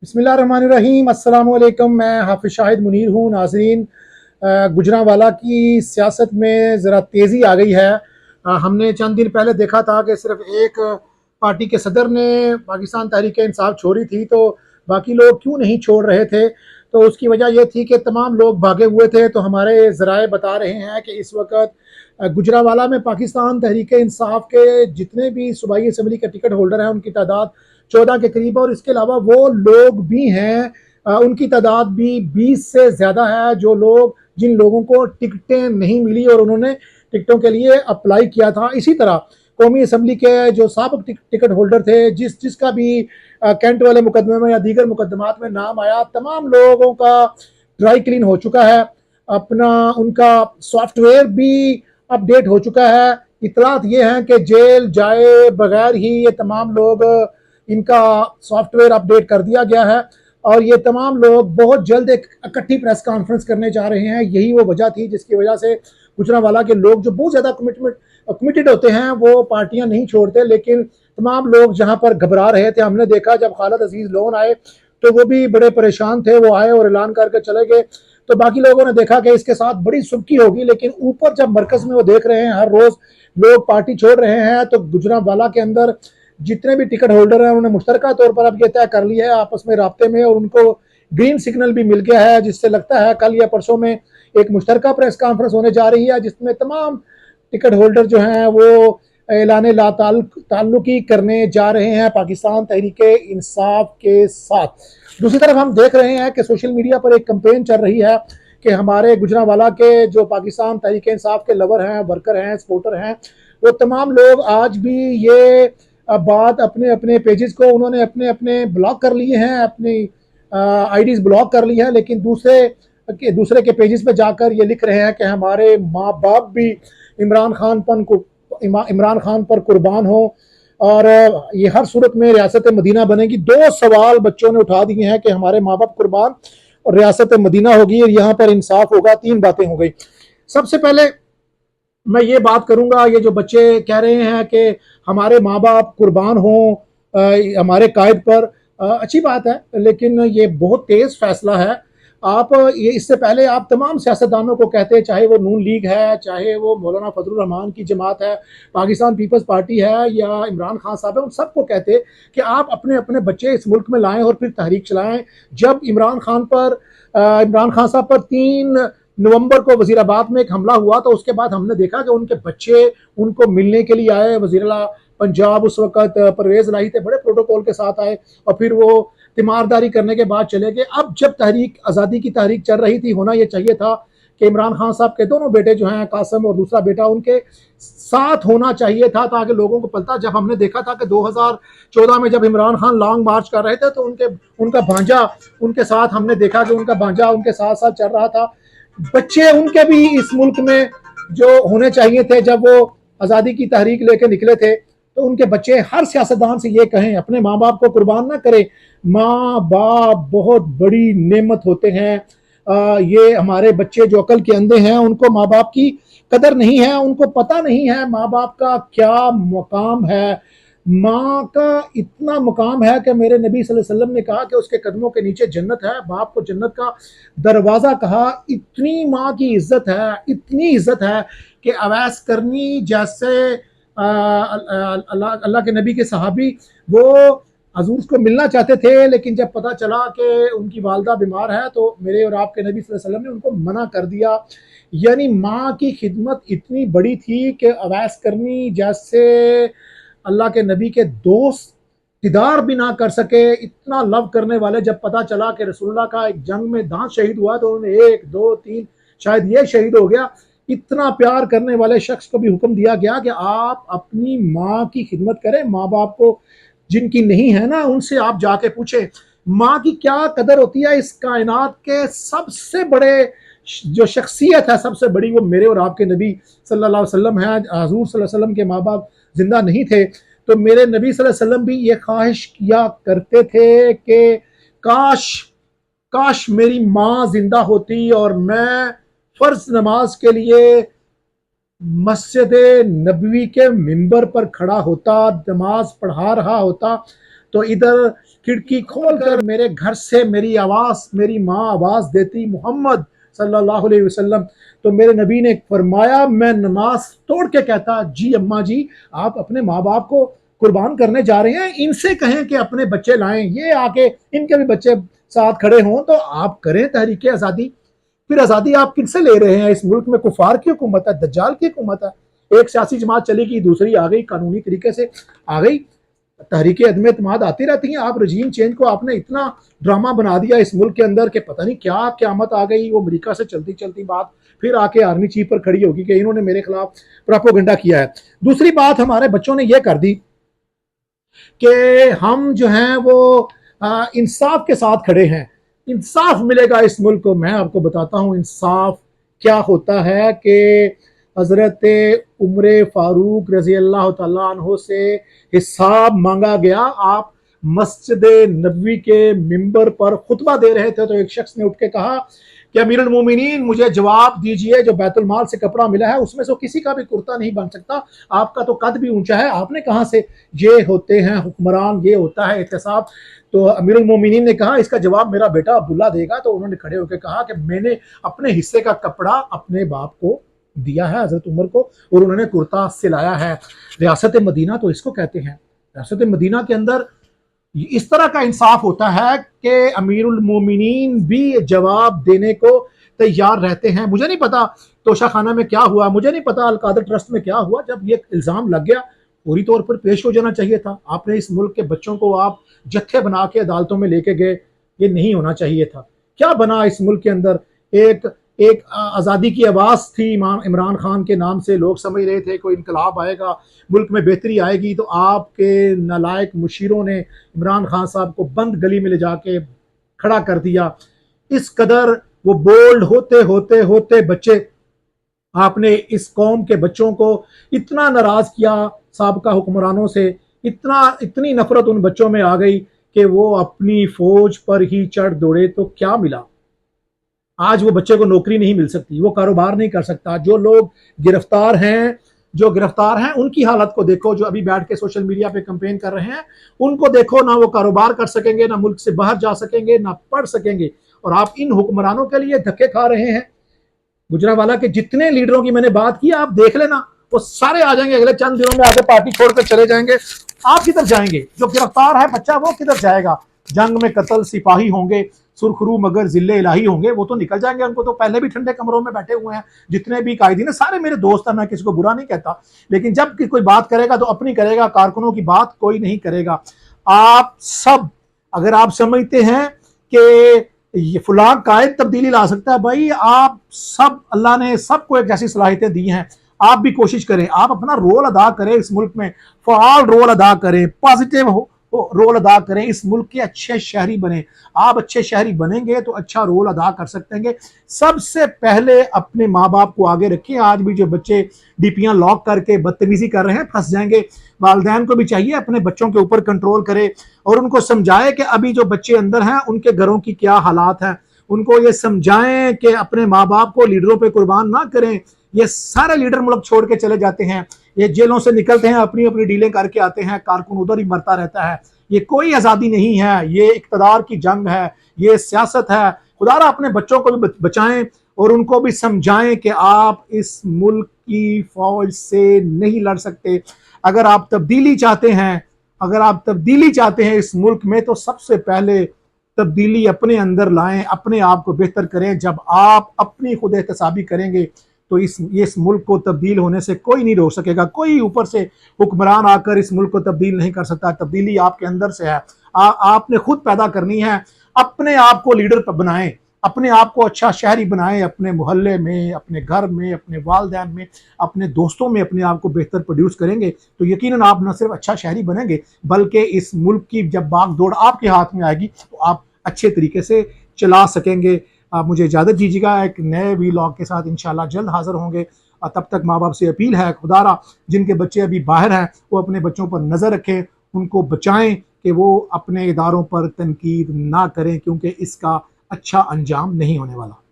बिस्मिल्लाहिर्रहमानिर्रहीम। अस्सलाम वालेकुम। मैं हाफिज शाहिद मुनीर हूँ। नाजरीन, गुजरांवाला की सियासत में ज़रा तेज़ी आ गई है। हमने चंद दिन पहले देखा था कि सिर्फ एक पार्टी के सदर ने पाकिस्तान तहरीक इंसाफ छोड़ी थी, तो बाकी लोग क्यों नहीं छोड़ रहे थे। तो उसकी वजह यह थी कि तमाम लोग भागे हुए थे। तो हमारे ज़राए बता रहे हैं कि इस वक्त गुजरांवाला में पाकिस्तान तहरीक इंसाफ के जितने भी सूबाई असम्बली के टिकट होल्डर हैं उनकी तादाद 14 के करीब है, और इसके अलावा वो लोग भी हैं, उनकी तादाद भी 20 से ज़्यादा है, जो लोग जिन लोगों को टिकटें नहीं मिली और उन्होंने टिकटों के लिए अप्लाई किया था। इसी तरह कौमी असम्बली के जो साबिक टिकट होल्डर थे, जिसका भी कैंट वाले मुकदमे में या दीगर मुकदमात में नाम आया, तमाम लोगों का ड्राई क्लीन हो चुका है। अपना उनका सॉफ्टवेयर भी अपडेट हो चुका है। इतलात ये हैं कि जेल जाए बगैर ही ये तमाम लोग, इनका सॉफ्टवेयर अपडेट कर दिया गया है, और ये तमाम लोग बहुत जल्द एक इकट्ठी प्रेस कॉन्फ्रेंस करने जा रहे हैं। यही वो वजह थी जिसकी वजह से गुजरांवाला के लोग जो बहुत ज़्यादा कमिटेड होते हैं वो पार्टियां नहीं छोड़ते, लेकिन तमाम लोग जहां पर घबरा रहे थे। हमने देखा जब खालिद अजीज लोन आए तो वो भी बड़े परेशान थे, वो आए और ऐलान करके चले गए। तो बाकी लोगों ने देखा कि इसके साथ बड़ी सुबकी होगी, लेकिन ऊपर जब मरकज में वो देख रहे हैं हर रोज लोग पार्टी छोड़ रहे हैं, तो गुजरांवाला के अंदर जितने भी टिकट होल्डर हैं उन्होंने मुश्तरका तौर पर अब ये तय कर लिया है आपस में राब्ते में, और उनको ग्रीन सिग्नल भी मिल गया है, जिससे लगता है कल या परसों में एक मुश्तरका प्रेस कॉन्फ्रेंस होने जा रही है, जिसमें तमाम टिकट होल्डर जो हैं वो ऐलान ला ताल्लुकी करने जा रहे हैं पाकिस्तान तहरीक इंसाफ के साथ। दूसरी तरफ हम देख रहे हैं कि सोशल मीडिया पर एक कंपेन चल रही है कि हमारे गुजरांवाला के जो पाकिस्तान तहरीक इंसाफ के लवर हैं, वर्कर हैं, सपोर्टर हैं, वो तमाम लोग आज भी ये बात अपने अपने पेजेस को उन्होंने अपने अपने ब्लॉक कर लिए हैं, अपनी आईडीज ब्लॉक कर ली हैं, लेकिन दूसरे के पेजेस पे जाकर ये लिख रहे हैं कि हमारे माँ बाप भी इमरान खान पर कुर्बान हो, और ये हर सूरत में रियासत मदीना बनेगी। दो सवाल बच्चों ने उठा दिए हैं कि हमारे माँ बाप कुर्बान और रियासत मदीना होगी, और यहाँ पर इंसाफ होगा। तीन बातें हो गई। सबसे पहले मैं ये बात करूंगा, ये जो बच्चे कह रहे हैं कि हमारे माँ बाप कुर्बान हों हमारे कायद पर, अच्छी बात है, लेकिन ये बहुत तेज फैसला है। आप ये इससे पहले आप तमाम सियासतदानों को कहते, चाहे वो नून लीग है, चाहे वो मौलाना फजलुर रहमान की जमात है, पाकिस्तान पीपल्स पार्टी है, या इमरान खान साहब है, उन सबको कहते कि आप अपने अपने बच्चे इस मुल्क में लाएं और फिर तहरीक चलाएं। जब इमरान खान साहब पर 3 नवंबर को वजीराबाद में एक हमला हुआ, तो उसके बाद हमने देखा कि उनके बच्चे उनको मिलने के लिए आए। वजीरला पंजाब उस वक्त परवेज इलाही थे, बड़े प्रोटोकॉल के साथ आए, और फिर वो तीमारदारी करने के बाद चले गए। अब जब तहरीक आज़ादी की तहरीक चल रही थी, होना यह चाहिए था कि इमरान खान साहब के दोनों बेटे जो हैं, कासिम और दूसरा बेटा, उनके साथ होना चाहिए था, ताकि लोगों को पता। जब हमने देखा था कि 2014 में जब इमरान खान लॉन्ग मार्च कर रहे थे, तो उनका भांजा उनके साथ, हमने देखा कि उनका भांजा उनके साथ साथ चल रहा था। बच्चे उनके भी इस मुल्क में जो होने चाहिए थे, जब वो आज़ादी की तहरीक लेके निकले थे, तो उनके बच्चे हर सियासतदान से ये कहें, अपने माँ बाप को कुर्बान ना करें। माँ बाप बहुत बड़ी नेमत होते हैं। ये हमारे बच्चे जो अकल के अंधे हैं, उनको माँ बाप की कदर नहीं है, उनको पता नहीं है माँ बाप का क्या मुकाम है। माँ का इतना मुकाम है कि मेरे नबी सल्लल्लाहु अलैहि वसल्लम ने कहा कि उसके कदमों के नीचे जन्नत है। बाप को जन्नत का दरवाज़ा कहा। इतनी माँ की इज्जत है, इतनी इज्जत है कि अवैस करनी जैसे अल्लाह के नबी के सहाबी, वो हजूर को मिलना चाहते थे, लेकिन जब पता चला कि उनकी वालदा बीमार है, तो मेरे और आपके नबी सल्लल्लाहु अलैहि वसल्लम ने उनको मना कर दिया। यानी माँ की खिदमत इतनी बड़ी थी कि अवैस करनी जैसे अल्लाह के नबी के दोस्त दीदार भी ना कर सके, इतना लव करने वाले। जब पता चला कि रसूलुल्लाह का एक जंग में दांत शहीद हुआ, तो उन्होंने 1 2 3 शायद ये शहीद हो गया। इतना प्यार करने वाले शख्स को भी हुक्म दिया गया कि आप अपनी माँ की खिदमत करें। माँ बाप को जिनकी नहीं है ना, उनसे आप जाके पूछें माँ की क्या कदर होती है। इस कायनात के सबसे बड़े जो शख्सियत है, सबसे बड़ी, वो मेरे और आपके नबी सल्लल्लाहु अलैहि वसल्लम है। हजूर सल्लल्लाहु अलैहि वसल्लम के माँ बाप जिंदा नहीं थे, तो मेरे नबी सल्लल्लाहु अलैहि वसल्लम भी ये ख्वाहिश किया करते थे कि काश काश मेरी माँ जिंदा होती और मैं फर्ज नमाज के लिए मस्जिद नबवी के मिंबर पर खड़ा होता, नमाज पढ़ा रहा होता। तो इधर کھڑکی کھول کر میرے گھر سے میری آواز، میری ماں آواز دیتی محمد صلی اللہ علیہ وسلم، تو میرے نبی نے فرمایا میں نماز توڑ کے کہتا جی اماں جی آپ اپنے ماں باپ کو قربان کرنے جا رہے ہیں، ان سے کہیں کہ اپنے بچے لائیں، یہ آ کے ان کے بھی بچے ساتھ کھڑے ہوں تو آپ کریں تحریک آزادی۔ پھر آزادی آپ کن سے لے رہے ہیں؟ اس ملک میں کفار کی حکومت ہے، دجال کی حکومت ہے، ایک سیاسی جماعت چلی گئی دوسری آ گئی، قانونی طریقے سے آ گئی، تحریک عدم اعتماد آتی رہتی ہیں۔ آپ رجیم چینج کو آپ نے اتنا ڈرامہ بنا دیا اس ملک کے اندر کہ پتہ نہیں کیا قیامت آ گئی، وہ امریکہ سے چلتی چلتی بات پھر آ کے آرمی چیف پر کھڑی ہوگی کہ انہوں نے میرے خلاف پروپیگنڈا کیا ہے۔ دوسری بات ہمارے بچوں نے یہ کر دی کہ ہم جو ہیں وہ انصاف کے ساتھ کھڑے ہیں، انصاف ملے گا اس ملک کو۔ میں آپ کو بتاتا ہوں انصاف کیا ہوتا ہے کہ حضرت عمر فاروق رضی اللہ تعالیٰ عنہ سے حساب مانگا گیا۔ آپ مسجد نبوی کے ممبر پر خطبہ دے رہے تھے تو ایک شخص نے اٹھ کے کہا کہ امیر المومنین مجھے جواب دیجئے، جو بیت المال سے کپڑا ملا ہے اس میں سے کسی کا بھی کرتا نہیں بن سکتا، آپ کا تو قد بھی اونچا ہے، آپ نے کہاں سے؟ یہ ہوتے ہیں حکمران، یہ ہوتا ہے احتساب۔ تو امیر المومنین نے کہا اس کا جواب میرا بیٹا عبداللہ دے گا، تو انہوں نے کھڑے ہو کے کہا کہ میں نے اپنے حصے کا کپڑا اپنے باپ کو دیا ہے، حضرت عمر کو، اور انہوں نے کرتا سلایا ہے۔ ریاست مدینہ تو اس کو کہتے ہیں۔ ریاست مدینہ کے اندر اس طرح کا انصاف ہوتا ہے کہ امیر المومنین بھی جواب دینے کو تیار رہتے ہیں۔ مجھے نہیں پتا توشہ خانہ میں کیا ہوا، مجھے نہیں پتا القادر ٹرسٹ میں کیا ہوا، جب یہ الزام لگ گیا پوری طور پر پیش ہو جانا چاہیے تھا۔ آپ نے اس ملک کے بچوں کو آپ جتھے بنا کے عدالتوں میں لے کے گئے، یہ نہیں ہونا چاہیے تھا۔ کیا بنا اس ملک کے اندر؟ ایک آزادی کی آواز تھی عمران خان کے نام سے، لوگ سمجھ رہے تھے کوئی انقلاب آئے گا، ملک میں بہتری آئے گی، تو آپ کے نالائق مشیروں نے عمران خان صاحب کو بند گلی میں لے جا کے کھڑا کر دیا۔ اس قدر وہ بولڈ ہوتے ہوتے ہوتے بچے، آپ نے اس قوم کے بچوں کو اتنا ناراض کیا سابقہ حکمرانوں سے، اتنی نفرت ان بچوں میں آ گئی کہ وہ اپنی فوج پر ہی چڑھ دوڑے۔ تو کیا ملا؟ آج وہ بچے کو نوکری نہیں مل سکتی، وہ کاروبار نہیں کر سکتا۔ جو لوگ گرفتار ہیں ان کی حالت کو دیکھو، جو ابھی بیٹھ کے سوشل میڈیا پہ کمپین کر رہے ہیں ان کو دیکھو، نہ وہ کاروبار کر سکیں گے، نہ ملک سے باہر جا سکیں گے، نہ پڑھ سکیں گے، اور آپ ان حکمرانوں کے لیے دھکے کھا رہے ہیں۔ گجرانوالہ کے جتنے لیڈروں کی میں نے بات کی آپ دیکھ لینا، وہ سارے آ جائیں گے اگلے چند دنوں میں، آگے پارٹی چھوڑ کر چلے جائیں گے۔ آپ کدھر جائیں گے؟ جو گرفتار ہے بچہ وہ کدھر جائے گا؟ جنگ میں قتل سپاہی ہوں گے، سرخرو مگر ذل الہی ہوں گے، وہ تو نکل جائیں گے، ان کو تو پہلے بھی ٹھنڈے کمروں میں بیٹھے ہوئے ہیں۔ جتنے بھی قائدین ہیں سارے میرے دوست ہیں، میں کسی کو برا نہیں کہتا، لیکن جب کوئی بات کرے گا تو اپنی کرے گا، کارکنوں کی بات کوئی نہیں کرے گا۔ آپ سب اگر آپ سمجھتے ہیں کہ یہ فلاں قائد تبدیلی لا سکتا ہے، بھائی آپ سب، اللہ نے سب کو ایک جیسی صلاحیتیں دی ہیں، آپ بھی کوشش کریں، آپ اپنا رول ادا کریں، اس ملک میں فعال رول ادا کریں، پازیٹیو رول ادا کریں، اس ملک کے اچھے شہری بنیں۔ آپ اچھے شہری بنیں گے تو اچھا رول ادا کر سکتے ہیں۔ سب سے پہلے اپنے ماں باپ کو آگے رکھیں۔ آج بھی جو بچے ڈی پیاں لاک کر کے بدتمیزی کر رہے ہیں پھنس جائیں گے۔ والدین کو بھی چاہیے اپنے بچوں کے اوپر کنٹرول کرے اور ان کو سمجھائے کہ ابھی جو بچے اندر ہیں ان کے گھروں کی کیا حالات ہیں، ان کو یہ سمجھائیں کہ اپنے ماں باپ کو لیڈروں پہ قربان نہ کریں۔ یہ سارے لیڈر ملک چھوڑ کے چلے جاتے ہیں، یہ جیلوں سے نکلتے ہیں، اپنی اپنی ڈیلیں کر کے آتے ہیں، کارکن ادھر ہی مرتا رہتا ہے۔ یہ کوئی آزادی نہیں ہے، یہ اقتدار کی جنگ ہے، یہ سیاست ہے۔ خدا را اپنے بچوں کو بھی بچائیں اور ان کو بھی سمجھائیں کہ آپ اس ملک کی فوج سے نہیں لڑ سکتے۔ اگر آپ تبدیلی چاہتے ہیں اس ملک میں، تو سب سے پہلے تبدیلی اپنے اندر لائیں، اپنے آپ کو بہتر کریں۔ جب آپ اپنی خود احتسابی کریں گے تو اس ملک کو تبدیل ہونے سے کوئی نہیں روک سکے گا، کوئی اوپر سے حکمران آ کر اس ملک کو تبدیل نہیں کر سکتا۔ تبدیلی آپ کے اندر سے ہے، آپ نے خود پیدا کرنی ہے۔ اپنے آپ کو لیڈر بنائیں، اپنے آپ کو اچھا شہری بنائیں، اپنے محلے میں، اپنے گھر میں، اپنے والدین میں، اپنے دوستوں میں اپنے آپ کو بہتر پروڈیوس کریں گے تو یقیناً آپ نہ صرف اچھا شہری بنیں گے بلکہ اس ملک کی جب باغ دوڑ آپ کے ہاتھ میں آئے گی تو آپ اچھے طریقے سے چلا سکیں گے۔ آپ مجھے اجازت دیجیے گا، ایک نئے ویلاگ کے ساتھ انشاءاللہ جلد حاضر ہوں گے۔ تب تک ماں باپ سے اپیل ہے، خدا را جن کے بچے ابھی باہر ہیں وہ اپنے بچوں پر نظر رکھیں، ان کو بچائیں کہ وہ اپنے اداروں پر تنقید نہ کریں، کیونکہ اس کا اچھا انجام نہیں ہونے والا۔